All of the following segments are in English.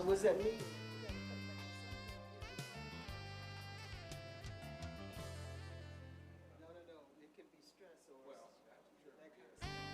So what does that mean? No, no, no. It can be stress or that kind of stuff.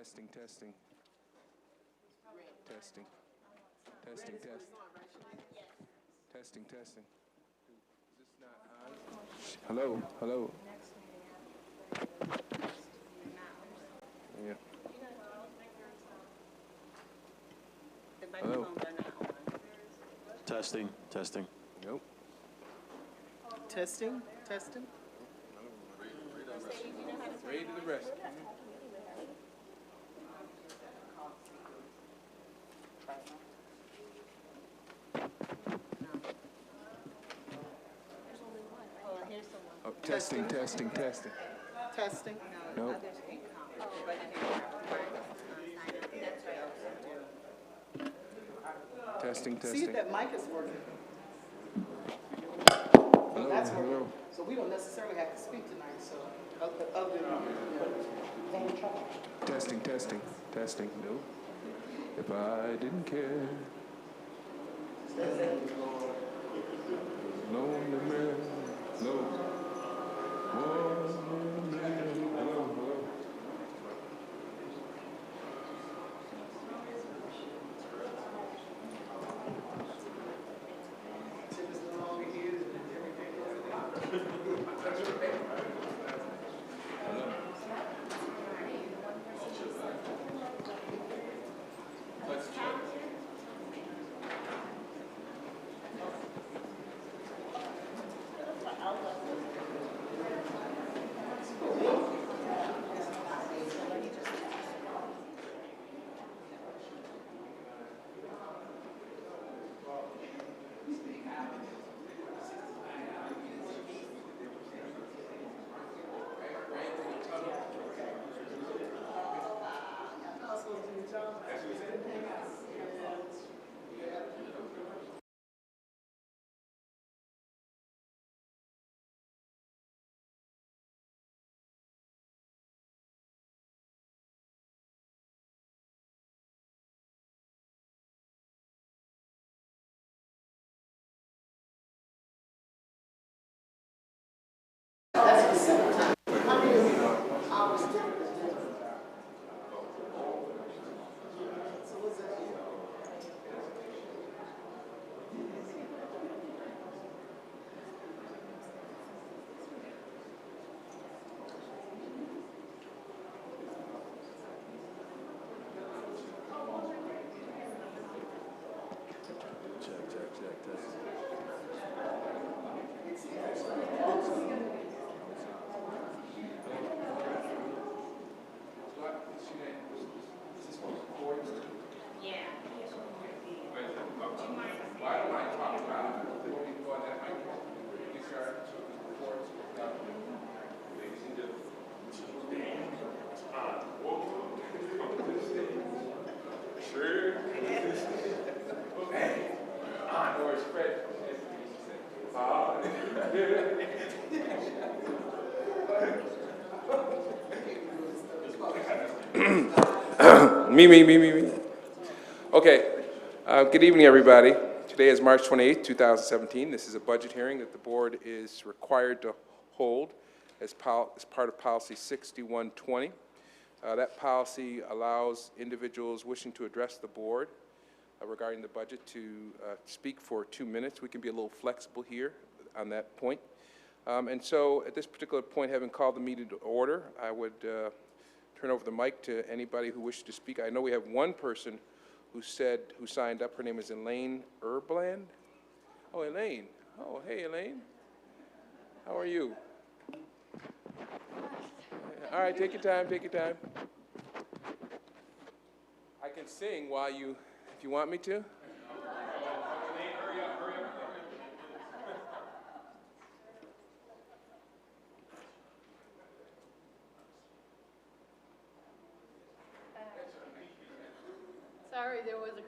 Testing, testing. Testing. Testing, testing. Testing, testing. Is this not on? Hello, hello. Yeah. Hello. Testing, testing. Nope. Testing, testing. Ready to the rescue. Oh, testing, testing, testing. Testing. Nope. Testing, See if testing. that mic is working. Hello, That's working. hello. So we don't necessarily have to speak tonight, so other than, Testing, testing, testing. No. If I didn't care. Lonely man. No. Lonely man. Hello, hello. Check, testing. Me. Okay. Good evening, everybody. Today is March 28th, 2017. This is a budget hearing that the board is required to hold as part of Policy 6120. That policy allows individuals wishing to address the board regarding the budget to speak for 2 minutes. We can be a little flexible here on that point. And so at this particular point, having called the meeting to order, I would turn over the mic to anybody who wishes to speak. I know we have one person who signed up. Her name is Elaine Erbland. Oh, Elaine. Oh, hey, Elaine. How are you? All right, take your time, take your time. I can sing while you, if you want me to. Sorry, there was a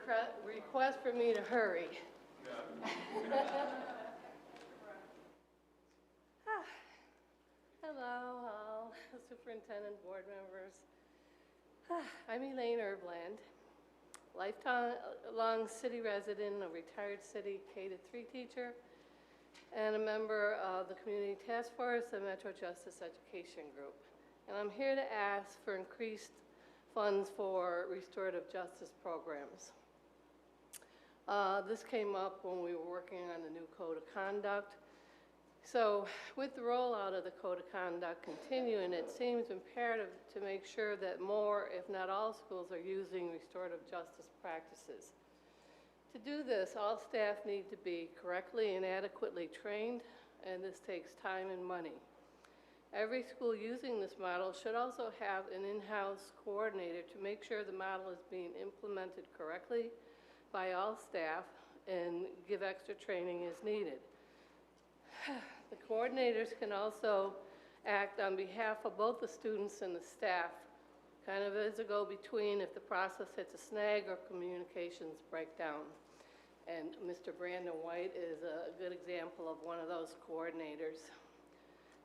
request for me to hurry. Hello, all superintendent, board members. I'm Elaine Erbland, lifelong city resident, a retired city K-3 teacher, and a member of the Community Task Force and Metro Justice Education Group. And I'm here to ask for increased funds for restorative justice programs. This came up when we were working on the new code of conduct. So with the rollout of the code of conduct continuing, it seems imperative to make sure that more, if not all, schools are using restorative justice practices. To do this, all staff need to be correctly and adequately trained, and this takes time and money. Every school using this model should also have an in-house coordinator to make sure the model is being implemented correctly by all staff and give extra training as needed. The coordinators can also act on behalf of both the students and the staff, kind of as a go-between if the process hits a snag or communications break down. And Mr. Brandon White is a good example of one of those coordinators,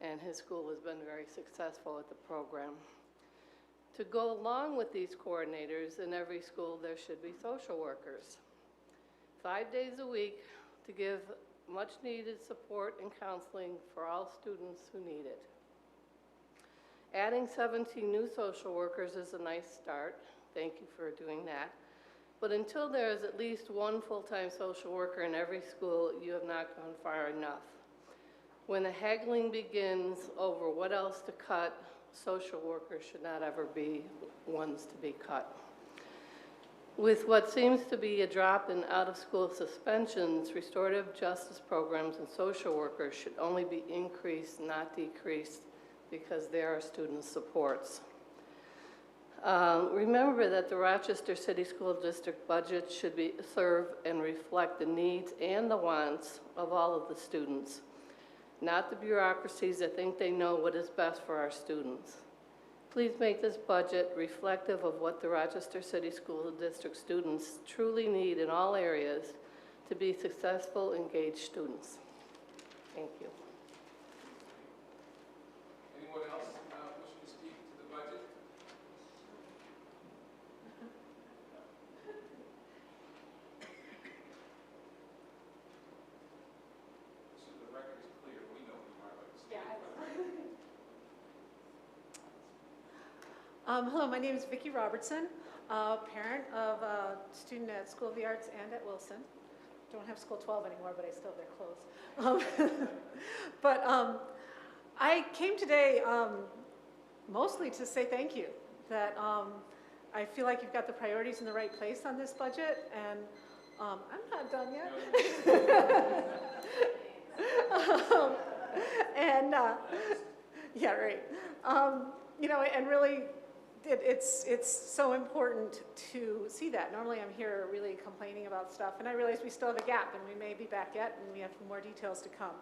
and his school has been very successful at the program. To go along with these coordinators in every school, there should be social workers. 5 days a week to give much needed support and counseling for all students who need it. Adding 17 new social workers is a nice start. Thank you for doing that. But until there is at least one full-time social worker in every school, you have not gone far enough. When the haggling begins over what else to cut, social workers should not ever be ones to be cut. With what seems to be a drop in out-of-school suspensions, restorative justice programs and social workers should only be increased, not decreased, because there are student supports. Remember that the Rochester City School District budget should serve and reflect the needs and the wants of all of the students, not the bureaucracies that think they know what is best for our students. Please make this budget reflective of what the Rochester City School District students truly need in all areas to be successful, engaged students. Thank you. Anyone else wishing to speak to the budget? So the record is clear. We know who you are, but Hello, my name is Vicki Robertson, parent of a student at School of the Arts and at Wilson. Don't have School 12 anymore, but I still have their clothes. I came today mostly to say thank you, that I feel like you've got the priorities in the right place on this budget, and I'm not done yet. Yeah, right. You know, and really, it's so important to see that. Normally I'm here really complaining about stuff, and I realize we still have a gap, and we may be back yet, and we have more details to come.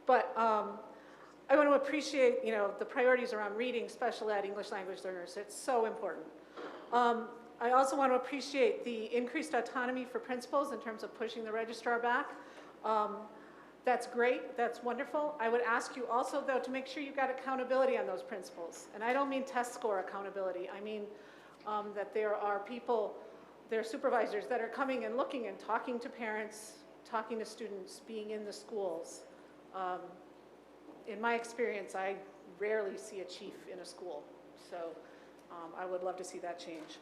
But I want to appreciate, you know, the priorities around reading, special ed, English language learners. It's so important. I also want to appreciate the increased autonomy for principals in terms of pushing the registrar back. That's great, that's wonderful. I would ask you also, though, to make sure you've got accountability on those principals. And I don't mean test score accountability. I mean that there are people, there are supervisors that are coming and looking and talking to parents, talking to students, being in the schools. In my experience, I rarely see a chief in a school. So I would love to see that change.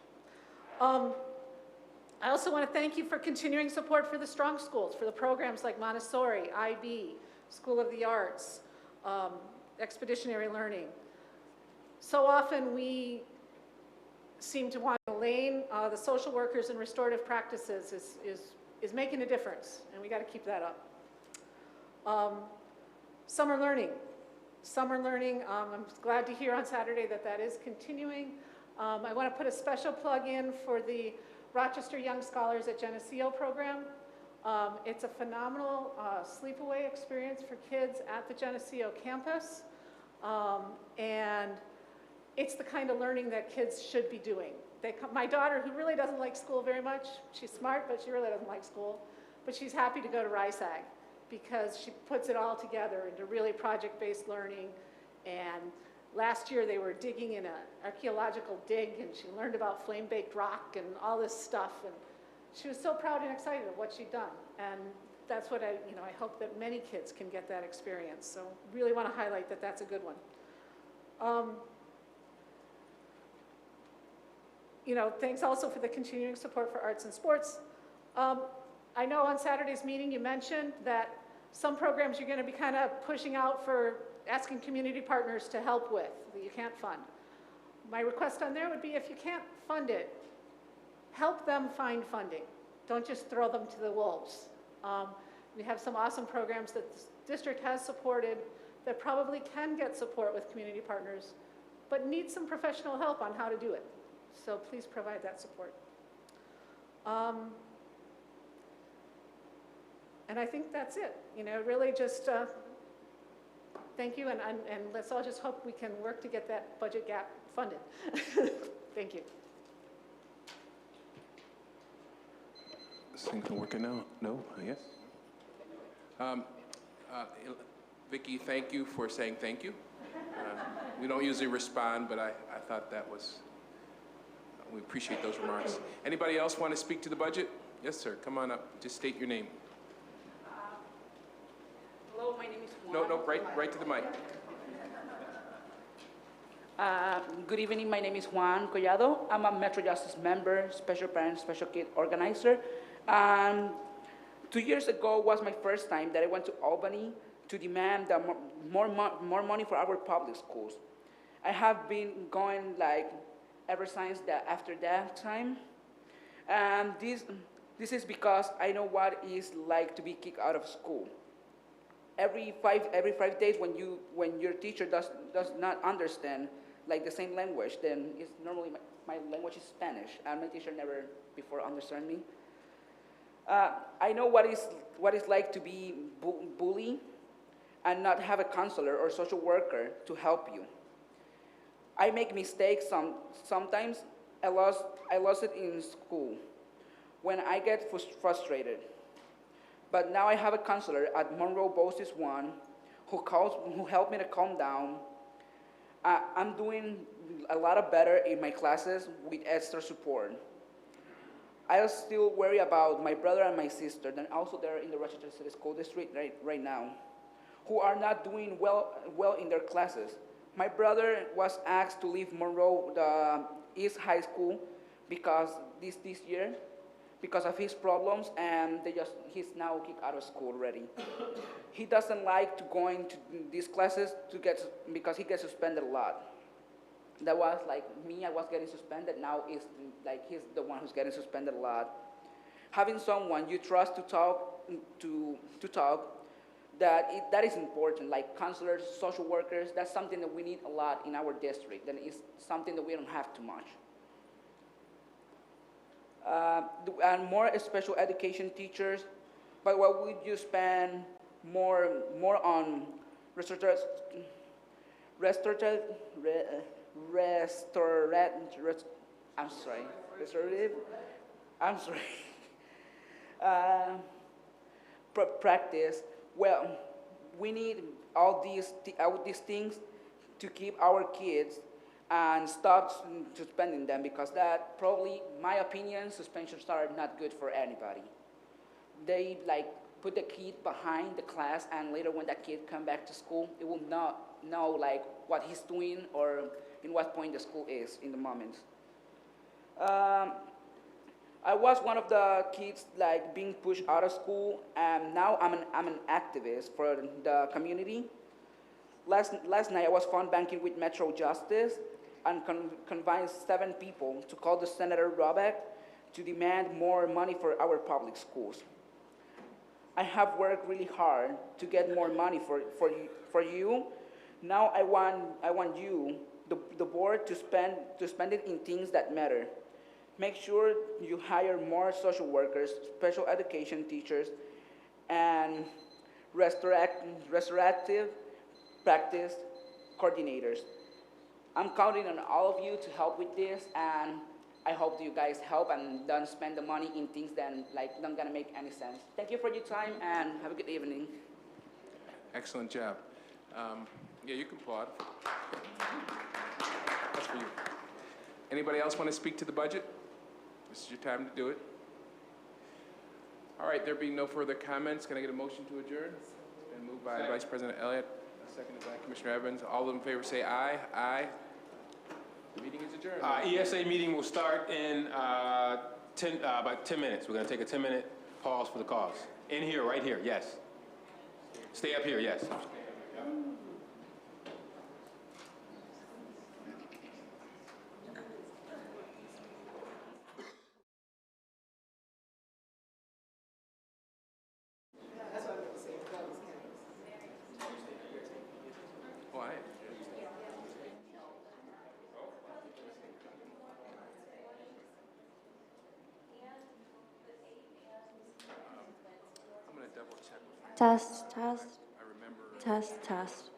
I also want to thank you for continuing support for the strong schools, for the programs like Montessori, IB, School of the Arts, expeditionary learning. So often we seem to want to lane the social workers and restorative practices is making a difference, and we got to keep that up. Summer learning. Summer learning, I'm glad to hear on Saturday that that is continuing. I want to put a special plug in for the Rochester Young Scholars at Geneseo program. It's a phenomenal sleepaway experience for kids at the Geneseo campus. And it's the kind of learning that kids should be doing. My daughter, who really doesn't like school very much, she's smart, but she really doesn't like school, but she's happy to go to RISAG because she puts it all together into really project-based learning. And last year they were digging in an archaeological dig, and she learned about flame-baked rock and all this stuff, and she was so proud and excited of what she'd done. And that's what I hope that many kids can get that experience. So really want to highlight that. That's a good one. thanks also for the continuing support for arts and sports. I know on Saturday's meeting you mentioned that some programs you're going to be kind of pushing out for asking community partners to help with that you can't fund. My request on there would be if you can't fund it, help them find funding. Don't just throw them to the wolves. We have some awesome programs that the district has supported that probably can get support with community partners, but need some professional help on how to do it. So please provide that support. And I think that's it. Really just thank you, and let's all just hope we can work to get that budget gap funded. Thank you. This thing's not working now? No? Yes? Vicki, thank you for saying thank you. We don't usually respond, but I thought that was, we appreciate those remarks. Anybody else want to speak to the budget? Yes, sir. Come on up. Just state your name. Hello, my name is Juan. No, right to the mic. Good evening, my name is Juan Collado. I'm a Metro Justice member, Special Parent, Special Kid organizer. 2 years ago was my first time that I went to Albany to demand more money for our public schools. I have been going ever since after that time. And this is because I know what it is like to be kicked out of school. Every 5 days when your teacher does not understand the same language, then it's normally my language is Spanish, and my teacher never before understood me. I know what it's like to be bullied and not have a counselor or social worker to help you. I make mistakes sometimes. I lost it in school when I get frustrated. But now I have a counselor at Monroe Bosis 1 who helped me to calm down. I'm doing a lot better in my classes with extra support. I still worry about my brother and my sister, and also they're in the Rochester City School District right now, who are not doing well in their classes. My brother was asked to leave Monroe, the East High School, because this year, because of his problems, and he's now kicked out of school already. He doesn't like to going to these classes because he gets suspended a lot. That was like me, I was getting suspended, now he's the one who's getting suspended a lot. Having someone you trust to talk, that is important, like counselors, social workers, that's something that we need a lot in our district, and it's something that we don't have too much. And more special education teachers, but what would you spend more on restorative, practice. Well, we need all these things to keep our kids and stop suspending them, because that probably, my opinion, suspensions are not good for anybody. They put the kid behind the class, and later when that kid come back to school, it will not know what he's doing or in what point the school is in the moment. I was one of the kids being pushed out of school, and now I'm an activist for the community. Last night I was phone banking with Metro Justice and convinced 7 people to call the Senator Robeck to demand more money for our public schools. I have worked really hard to get more money for you. Now I want you, the board, to spend it in things that matter. Make sure you hire more social workers, special education teachers, and restorative practice coordinators. I'm counting on all of you to help with this, and I hope you guys help and don't spend the money in things that don't gonna make any sense. Thank you for your time, and have a good evening. Excellent job. Yeah, you can applaud. That's for you. Anybody else want to speak to the budget? This is your time to do it. All right, there being no further comments, can I get a motion to adjourn? It's been moved by Vice President Elliott, seconded by Commissioner Evans. All those in favor say aye. Aye. The meeting is adjourned. ESA meeting will start in about 10 minutes. We're going to take a 10-minute pause for the cause. In here, right here, yes. Stay up here, yes. Oh, I am. I'm gonna double check with Test, test, I remember. test, test.